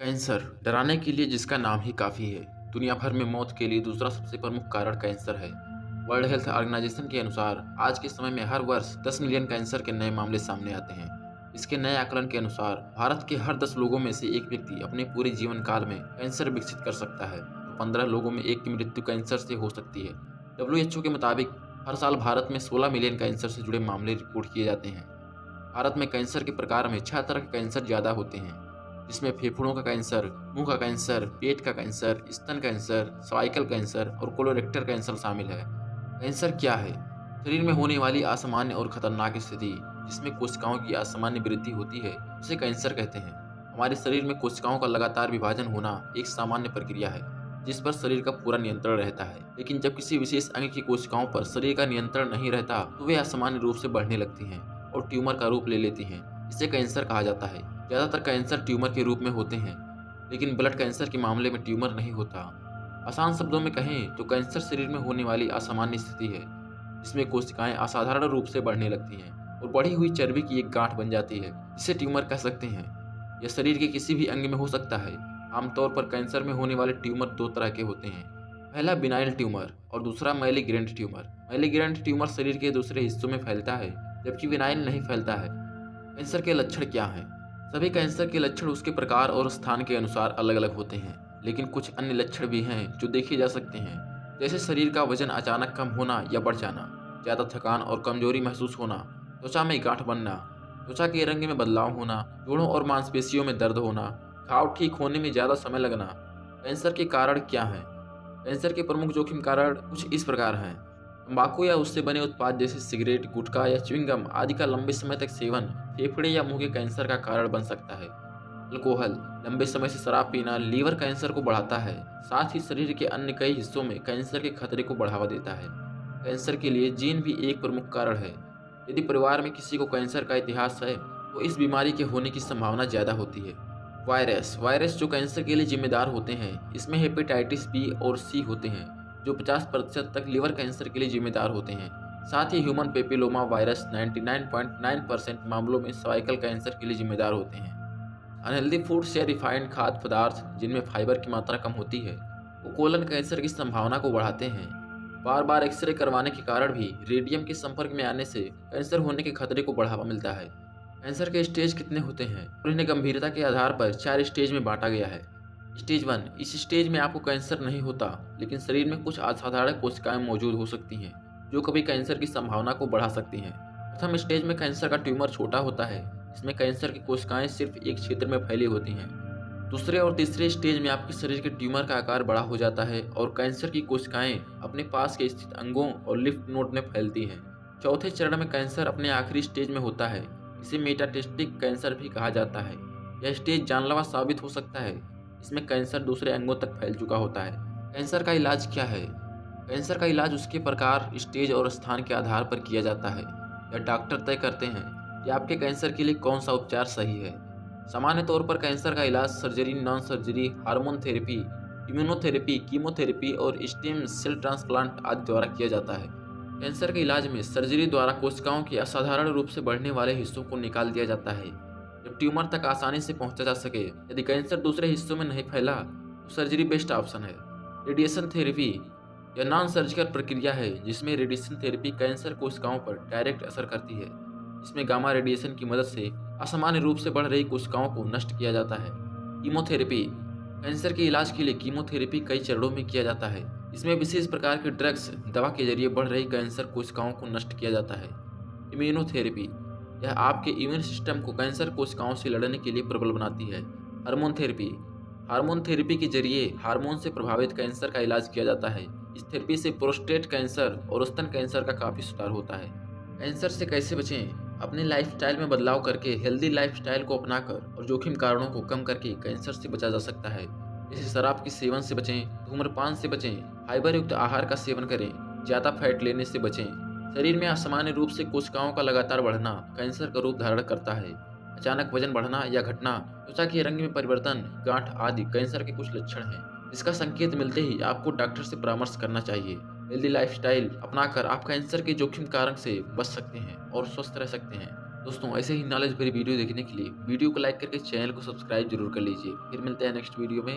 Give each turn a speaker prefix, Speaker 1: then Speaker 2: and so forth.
Speaker 1: Cancer डराने के लिए जिसका नाम ही काफ़ी है। दुनिया भर में मौत के लिए दूसरा सबसे प्रमुख कारण कैंसर है। वर्ल्ड हेल्थ ऑर्गेनाइजेशन के अनुसार आज के समय में हर वर्ष 10 मिलियन कैंसर के नए मामले सामने आते हैं। इसके नए आकलन के अनुसार भारत के हर 10 लोगों में से एक व्यक्ति अपने पूरे जीवन काल में कैंसर विकसित कर सकता है, तो 15 लोगों में एक की मृत्यु कैंसर से हो सकती है। WHO के मुताबिक हर साल भारत में 16 मिलियन कैंसर से जुड़े मामले रिपोर्ट किए जाते हैं। भारत में कैंसर के प्रकार में 6 तरह के कैंसर ज़्यादा होते हैं, जिसमें फेफड़ों का कैंसर, मुंह का कैंसर, पेट का कैंसर, स्तन कैंसर, सर्वाइकल कैंसर और कोलोरेक्टल कैंसर शामिल है। कैंसर क्या है? शरीर में होने वाली असामान्य और खतरनाक स्थिति जिसमें कोशिकाओं की असामान्य वृद्धि होती है, उसे कैंसर कहते हैं। हमारे शरीर में कोशिकाओं का लगातार विभाजन होना एक सामान्य प्रक्रिया है, जिस पर शरीर का पूरा नियंत्रण रहता है। लेकिन जब किसी विशेष अंग की कोशिकाओं पर शरीर का नियंत्रण नहीं रहता, तो वे असामान्य रूप से बढ़ने लगती हैं और ट्यूमर का रूप ले लेती हैं। इसे कैंसर कहा जाता है। ज़्यादातर कैंसर ट्यूमर के रूप में होते हैं, लेकिन ब्लड कैंसर के मामले में ट्यूमर नहीं होता। आसान शब्दों में कहें तो कैंसर शरीर में होने वाली असामान्य स्थिति है, जिसमें कोशिकाएं असाधारण रूप से बढ़ने लगती हैं और बढ़ी हुई चर्बी की एक गांठ बन जाती है, जिसे ट्यूमर कह सकते हैं। यह शरीर के किसी भी अंग में हो सकता है। आमतौर पर कैंसर में होने वाले ट्यूमर दो तरह के होते हैं। पहला बिनाइल ट्यूमर और दूसरा मैलिग्नेंट ट्यूमर। मैलिग्नेंट ट्यूमर शरीर के दूसरे हिस्सों में फैलता है, जबकि बिनाइल नहीं फैलता है। कैंसर के लक्षण क्या हैं? सभी कैंसर के लक्षण उसके प्रकार और स्थान के अनुसार अलग अलग होते हैं, लेकिन कुछ अन्य लक्षण भी हैं जो देखे जा सकते हैं, जैसे शरीर का वजन अचानक कम होना या बढ़ जाना, ज़्यादा थकान और कमजोरी महसूस होना, त्वचा में गांठ बनना, त्वचा के रंग में बदलाव होना, जोड़ों और मांसपेशियों में दर्द होना, घाव ठीक होने में ज़्यादा समय लगना। कैंसर के कारण क्या हैं? कैंसर के प्रमुख जोखिम कारण कुछ इस प्रकार हैं। तंबाकू या उससे बने उत्पाद जैसे सिगरेट, गुटखा या च्युइंगम आदि का लंबे समय तक सेवन फेफड़े या मुंह के कैंसर का कारण बन सकता है। अल्कोहल, लंबे समय से शराब पीना लीवर कैंसर को बढ़ाता है, साथ ही शरीर के अन्य कई हिस्सों में कैंसर के खतरे को बढ़ावा देता है। कैंसर के लिए जीन भी एक प्रमुख कारण है। यदि परिवार में किसी को कैंसर का इतिहास है, तो इस बीमारी के होने की संभावना ज़्यादा होती है। वायरस जो कैंसर के लिए जिम्मेदार होते हैं, इसमें हेपेटाइटिस बी और सी होते हैं, जो 50% तक लीवर कैंसर के लिए जिम्मेदार होते हैं। साथ ही ह्यूमन पेपिलोमा वायरस 99.9% मामलों में सर्वाइकल कैंसर के लिए जिम्मेदार होते हैं। अनहेल्दी फूड्स या रिफाइंड खाद्य पदार्थ जिनमें फाइबर की मात्रा कम होती है, वो कोलन कैंसर की संभावना को बढ़ाते हैं। बार बार एक्सरे करवाने के कारण भी रेडियम के संपर्क में आने से कैंसर होने के खतरे को बढ़ावा मिलता है। कैंसर के स्टेज कितने होते हैं और इन्हें गंभीरता के आधार पर 4 स्टेज में बांटा गया है। स्टेज 1, इस स्टेज में आपको कैंसर नहीं होता, लेकिन शरीर में कुछ असाधारण कोशिकाएं मौजूद हो सकती हैं, जो कभी कैंसर की संभावना को बढ़ा सकती हैं। प्रथम स्टेज में कैंसर का ट्यूमर छोटा होता है, इसमें कैंसर की कोशिकाएं सिर्फ एक क्षेत्र में फैली होती हैं। दूसरे और तीसरे स्टेज में आपके शरीर के ट्यूमर का आकार बड़ा हो जाता है और कैंसर की कोशिकाएं अपने पास के स्थित अंगों और लिम्फ नोड में फैलती हैं। चौथे चरण में कैंसर अपने आखिरी स्टेज में होता है। इसे मेटास्टेटिक कैंसर भी कहा जाता है। यह स्टेज जानलेवा साबित हो सकता है। इसमें कैंसर दूसरे अंगों तक फैल चुका होता है। कैंसर का इलाज क्या है? कैंसर का इलाज उसके प्रकार, स्टेज और स्थान के आधार पर किया जाता है। यह डॉक्टर तय करते हैं कि आपके कैंसर के लिए कौन सा उपचार सही है। सामान्य तौर पर कैंसर का इलाज surgery, non surgery, hormone therapy, immunotherapy, chemotherapy और स्टेम सेल ट्रांसप्लांट आदि द्वारा किया जाता है। कैंसर के इलाज में सर्जरी द्वारा कोशिकाओं के असाधारण रूप से बढ़ने वाले हिस्सों को निकाल दिया जाता है, जब ट्यूमर तक आसानी से पहुंचा जा सके। यदि कैंसर दूसरे हिस्सों में नहीं फैला, तो सर्जरी बेस्ट ऑप्शन है। रेडिएशन थेरेपी यह नॉन सर्जिकल प्रक्रिया है, जिसमें रेडिएशन थेरेपी कैंसर कोशिकाओं पर डायरेक्ट असर करती है। इसमें गामा रेडिएशन की मदद से असामान्य रूप से बढ़ रही कोशिकाओं को नष्ट किया जाता है। कीमोथेरेपी कैंसर के इलाज के लिए कीमोथेरेपी कई चरणों में किया जाता है। इसमें विशेष प्रकार के ड्रग्स दवा के जरिए बढ़ रही कैंसर कोशिकाओं को नष्ट किया जाता है। इम्यूनोथेरेपी यह आपके इम्यून सिस्टम को कैंसर कोशिकाओं से लड़ने के लिए प्रबल बनाती है। हार्मोन थेरेपी के जरिए हार्मोन से प्रभावित कैंसर का इलाज किया जाता है। इस थेरेपी से प्रोस्टेट कैंसर और स्तन कैंसर का काफ़ी सुधार होता है। कैंसर से कैसे बचें? अपने लाइफस्टाइल में बदलाव करके, हेल्दी लाइफस्टाइल को अपनाकर और जोखिम कारणों को कम करके कैंसर से बचा जा सकता है। जैसे शराब के सेवन से बचें, धूम्रपान से बचें, फाइबर युक्त आहार का सेवन करें, ज़्यादा फैट लेने से बचें। शरीर में असामान्य रूप से कोशिकाओं का लगातार बढ़ना कैंसर का रूप धारण करता है। अचानक वजन बढ़ना या घटना, त्वचा के रंग में परिवर्तन, गांठ आदि कैंसर के कुछ लक्षण हैं। इसका संकेत मिलते ही आपको डॉक्टर से परामर्श करना चाहिए। हेल्दी लाइफस्टाइल अपनाकर आप कैंसर के जोखिम कारक से बच सकते हैं और स्वस्थ रह सकते हैं। दोस्तों ऐसे ही नॉलेज भरी वीडियो देखने के लिए वीडियो को लाइक करके चैनल को सब्सक्राइब जरूर कर लीजिए। फिर मिलते हैं नेक्स्ट वीडियो में।